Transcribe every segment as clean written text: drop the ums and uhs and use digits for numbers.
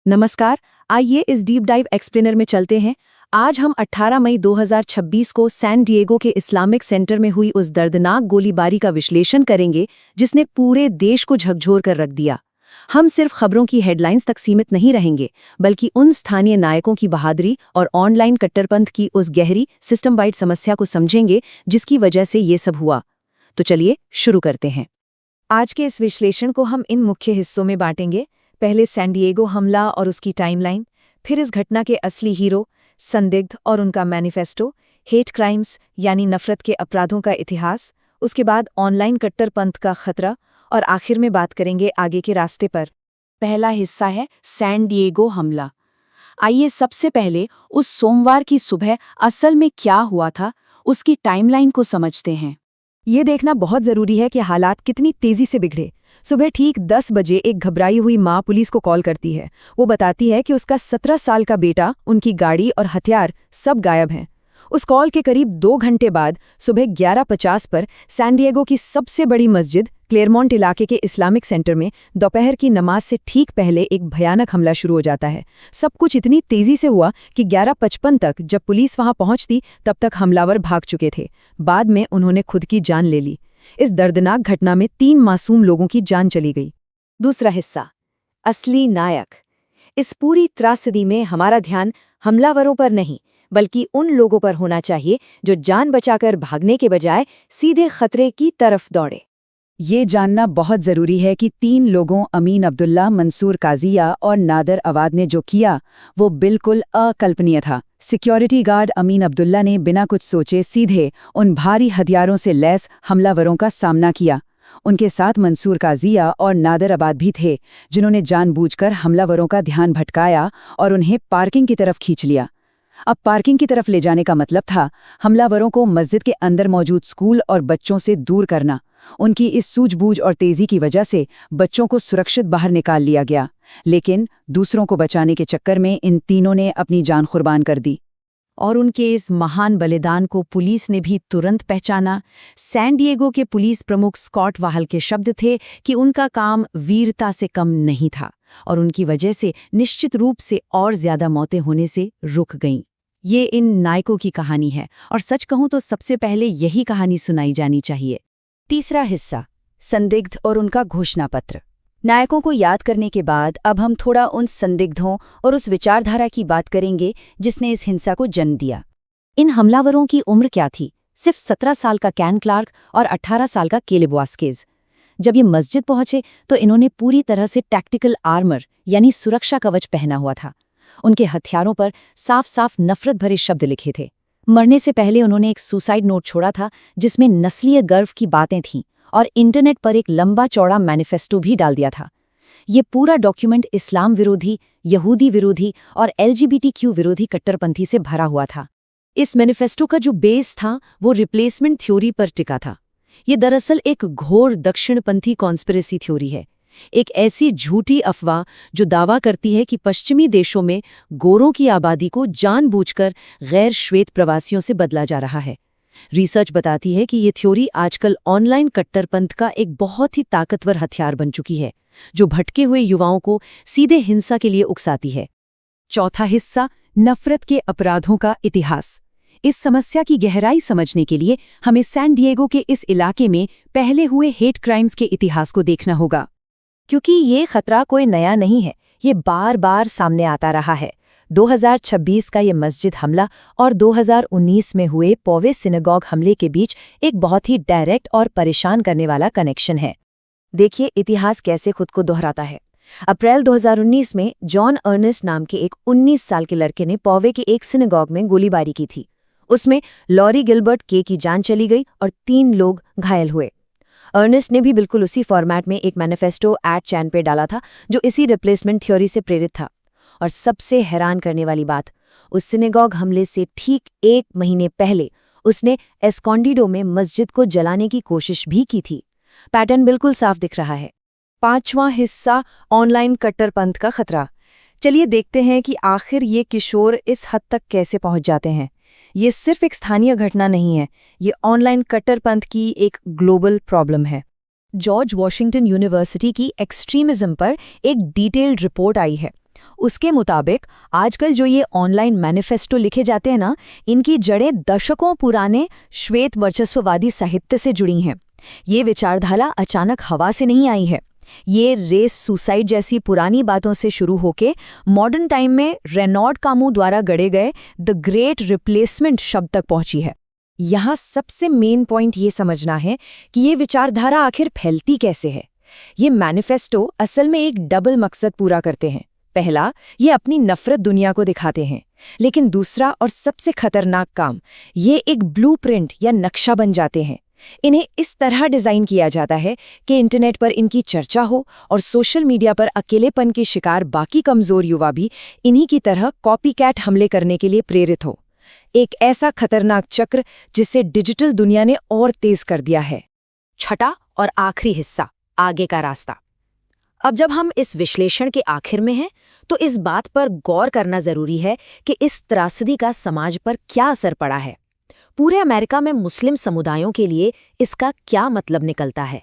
नमस्कार। आइए इस डीप डाइव एक्सप्लेनर में चलते हैं। आज हम 18 मई 2026 को सैन डिएगो के इस्लामिक सेंटर में हुई उस दर्दनाक गोलीबारी का विश्लेषण करेंगे जिसने पूरे देश को झकझोर कर रख दिया। हम सिर्फ खबरों की हेडलाइंस तक सीमित नहीं रहेंगे, बल्कि उन स्थानीय नायकों की बहादुरी और ऑनलाइन कट्टरपंथ की उस गहरी सिस्टम वाइड समस्या को समझेंगे जिसकी वजह से ये सब हुआ। तो चलिए शुरू करते हैं। आज के इस विश्लेषण को हम इन मुख्य हिस्सों में बांटेंगे। पहले सैन डिएगो हमला और उसकी टाइमलाइन, फिर इस घटना के असली हीरो, संदिग्ध और उनका मैनिफेस्टो, हेट क्राइम्स यानी नफरत के अपराधों का इतिहास, उसके बाद ऑनलाइन कट्टरपंथ का खतरा और आखिर में बात करेंगे आगे के रास्ते पर। पहला हिस्सा है सैन डिएगो हमला। आइए सबसे पहले उस सोमवार की सुबह असल में क्या हुआ था, उसकी टाइमलाइन को समझते हैं। ये देखना बहुत जरूरी है कि हालात कितनी तेजी से बिगड़े। सुबह ठीक 10 बजे एक घबराई हुई माँ पुलिस को कॉल करती है। वो बताती है कि उसका 17 साल का बेटा, उनकी गाड़ी और हथियार सब गायब हैं। उस कॉल के करीब 2 घंटे बाद सुबह 11:50 पर सैन डिएगो की सबसे बड़ी मस्जिद क्लेरमोंट इलाके के इस्लामिक सेंटर में दोपहर की नमाज से ठीक पहले एक भयानक हमला शुरू हो जाता है। सब कुछ इतनी तेजी से हुआ कि 11:55 तक जब पुलिस वहां पहुंचती तब तक हमलावर भाग चुके थे। बाद में उन्होंने खुद की जान ले ली। इस दर्दनाक घटना में 3 मासूम लोगों की जान चली गई। दूसरा हिस्सा, असली नायक। इस पूरी त्रासदी में हमारा ध्यान हमलावरों पर नहीं, बल्कि उन लोगों पर होना चाहिए जो जान बचाकर भागने के बजाय सीधे खतरे की तरफ दौड़े। ये जानना बहुत ज़रूरी है कि 3 लोगों अमीन अब्दुल्ला, मंसूर काजिया और नादर अवाद ने जो किया वो बिल्कुल अकल्पनीय था। सिक्योरिटी गार्ड अमीन अब्दुल्ला ने बिना कुछ सोचे सीधे उन भारी हथियारों से लैस हमलावरों का सामना किया। उनके साथ मंसूर काजिया और नादर अवाद भी थे, जिन्होंने जानबूझकर हमलावरों का ध्यान भटकाया और उन्हें पार्किंग की तरफ खींच लिया। अब पार्किंग की तरफ ले जाने का मतलब था हमलावरों को मस्जिद के अंदर मौजूद स्कूल और बच्चों से दूर करना। उनकी इस सूझबूझ और तेजी की वजह से बच्चों को सुरक्षित बाहर निकाल लिया गया, लेकिन दूसरों को बचाने के चक्कर में इन तीनों ने अपनी जान कुर्बान कर दी। और उनके इस महान बलिदान को पुलिस ने भी तुरंत पहचाना। सैन डिएगो के पुलिस प्रमुख स्कॉट वाहल के शब्द थे कि उनका काम वीरता से कम नहीं था और उनकी वजह से निश्चित रूप से और ज्यादा मौतें होने से रुक गईं। ये इन नायकों की कहानी है और सच कहूं तो सबसे पहले यही कहानी सुनाई जानी चाहिए। तीसरा हिस्सा, संदिग्ध और उनका घोषणापत्र। नायकों को याद करने के बाद अब हम थोड़ा उन संदिग्धों और उस विचारधारा की बात करेंगे जिसने इस हिंसा को जन्म दिया। इन हमलावरों की उम्र क्या थी? सिर्फ 17 साल का कैन क्लार्क और 18 साल का केलेब वास्केज। जब ये मस्जिद पहुंचे तो इन्होंने पूरी तरह से टैक्टिकल आर्मर यानी सुरक्षा कवच पहना हुआ था। उनके हथियारों पर साफ साफ नफरत भरे शब्द लिखे थे। मरने से पहले उन्होंने एक सुसाइड नोट छोड़ा था जिसमें नस्लीय गर्व की बातें थीं और इंटरनेट पर एक लंबा चौड़ा मैनिफेस्टो भी डाल दिया था। ये पूरा डॉक्यूमेंट इस्लाम विरोधी, यहूदी विरोधी और LGBTQ विरोधी कट्टरपंथी से भरा हुआ था। इस मैनिफेस्टो का जो बेस था वो रिप्लेसमेंट थ्योरी पर टिका था। ये दरअसल एक घोर दक्षिणपंथी कॉन्स्पिरेसी थ्योरी है, एक ऐसी झूठी अफवाह जो दावा करती है कि पश्चिमी देशों में गोरों की आबादी को जानबूझकर गैर श्वेत प्रवासियों से बदला जा रहा है। रिसर्च बताती है कि ये थ्योरी आजकल ऑनलाइन कट्टरपंथ का एक बहुत ही ताकतवर हथियार बन चुकी है, जो भटके हुए युवाओं को सीधे हिंसा के लिए उकसाती है। चौथा हिस्सा, नफरत के अपराधों का इतिहास। इस समस्या की गहराई समझने के लिए हमें सैन डिएगो के इस इलाके में पहले हुए हेट क्राइम्स के इतिहास को देखना होगा, क्योंकि ये खतरा कोई नया नहीं है। ये बार बार सामने आता रहा है। 2026 का ये मस्जिद हमला और 2019 में हुए पॉवे सिनेगॉग हमले के बीच एक बहुत ही डायरेक्ट और परेशान करने वाला कनेक्शन है। देखिए इतिहास कैसे खुद को दोहराता है। अप्रैल 2019 में जॉन अर्नेस्ट नाम के एक 19 साल के लड़के ने पॉवे के एक सिनेगॉग में गोलीबारी की थी। उसमें लॉरी गिलबर्ट के की जान चली गई और 3 लोग घायल हुए। अर्नेस्ट ने भी बिल्कुल उसी फॉर्मेट में एक मैनिफेस्टो एड चैन पे डाला था जो इसी रिप्लेसमेंट थ्योरी से प्रेरित था। और सबसे हैरान करने वाली बात, उस सिनेगॉग हमले से ठीक 1 महीने पहले उसने एस्कॉन्डिडो में मस्जिद को जलाने की कोशिश भी की थी। पैटर्न बिल्कुल साफ दिख रहा है। 5वां हिस्सा, ऑनलाइन कट्टरपंथ का खतरा। चलिए देखते हैं कि आखिर ये किशोर इस हद तक कैसे पहुंच जाते हैं। ये सिर्फ एक स्थानीय घटना नहीं है, ये ऑनलाइन कट्टरपंथ की एक ग्लोबल प्रॉब्लम है। जॉर्ज वॉशिंगटन यूनिवर्सिटी की एक्सट्रीमिज्म पर एक डिटेल्ड रिपोर्ट आई है। उसके मुताबिक आजकल जो ये ऑनलाइन मैनिफेस्टो लिखे जाते हैं ना, इनकी जड़ें दशकों पुराने श्वेत वर्चस्ववादी साहित्य से जुड़ी हैं। ये विचारधारा अचानक हवा से नहीं आई है। ये रेस सुसाइड जैसी पुरानी बातों से शुरू होके मॉडर्न टाइम में रेनॉल्ड कामू द्वारा गढ़े गए द ग्रेट रिप्लेसमेंट शब्द तक पहुंची है। यहाँ सबसे मेन पॉइंट ये समझना है कि ये विचारधारा आखिर फैलती कैसे है। ये मैनिफेस्टो असल में एक डबल मकसद पूरा करते हैं। पहला, ये अपनी नफरत दुनिया को दिखाते हैं, लेकिन दूसरा और सबसे खतरनाक काम, ये एक ब्लूप्रिंट या नक्शा बन जाते हैं। इन्हें इस तरह डिजाइन किया जाता है कि इंटरनेट पर इनकी चर्चा हो और सोशल मीडिया पर अकेलेपन के शिकार बाकी कमजोर युवा भी इन्हीं की तरह कॉपीकैट हमले करने के लिए प्रेरित हो। एक ऐसा खतरनाक चक्र जिसे डिजिटल दुनिया ने और तेज कर दिया है। छठा और आखिरी हिस्सा, आगे का रास्ता। अब जब हम इस विश्लेषण के आखिर में हैं, तो इस बात पर गौर करना जरूरी है कि इस त्रासदी का समाज पर क्या असर पड़ा है। पूरे अमेरिका में मुस्लिम समुदायों के लिए इसका क्या मतलब निकलता है।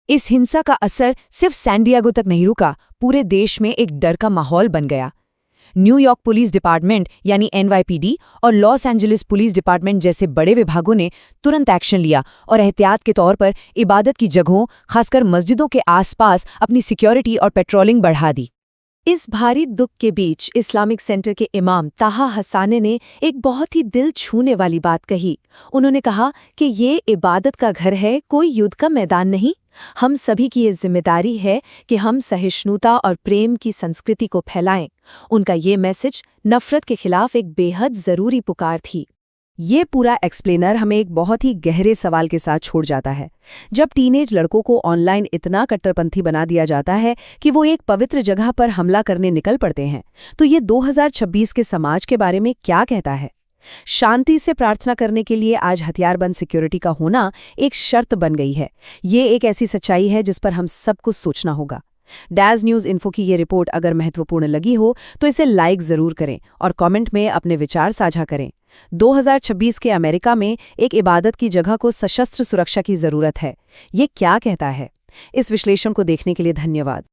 इस हिंसा का असर सिर्फ सैन डिएगो तक नहीं रुका, पूरे देश में एक डर का माहौल बन गया। न्यूयॉर्क पुलिस डिपार्टमेंट यानी NYPD और लॉस एंजलिस पुलिस डिपार्टमेंट जैसे बड़े विभागों ने तुरंत एक्शन लिया और एहतियात के तौर पर इबादत की जगहों, खासकर मस्जिदों के आसपास अपनी सिक्योरिटी और पेट्रोलिंग बढ़ा दी। इस भारी दुख के बीच इस्लामिक सेंटर के इमाम ताहा हसाने ने एक बहुत ही दिल छूने वाली बात कही। उन्होंने कहा कि ये इबादत का घर है, कोई युद्ध का मैदान नहीं। हम सभी की ये जिम्मेदारी है कि हम सहिष्णुता और प्रेम की संस्कृति को फैलाएं। उनका ये मैसेज नफरत के खिलाफ एक बेहद जरूरी पुकार थी। ये पूरा एक्सप्लेनर हमें एक बहुत ही गहरे सवाल के साथ छोड़ जाता है। जब टीनेज लड़कों को ऑनलाइन इतना कट्टरपंथी बना दिया जाता है कि वो एक पवित्र जगह पर हमला करने निकल पड़ते हैं, तो ये 2026 के समाज के बारे में क्या कहता है? शांति से प्रार्थना करने के लिए आज हथियारबंद सिक्योरिटी का होना एक शर्त बन गई है। ये एक ऐसी सच्चाई है जिस पर हम सबको सोचना होगा। डैज़ न्यूज़ इन्फो की ये रिपोर्ट अगर महत्वपूर्ण लगी हो तो इसे लाइक ज़रूर करें और कमेंट में अपने विचार साझा करें। 2026 के अमेरिका में एक इबादत की जगह को सशस्त्र सुरक्षा की ज़रूरत है। ये क्या कहता है? इस विश्लेषण को देखने के लिए धन्यवाद।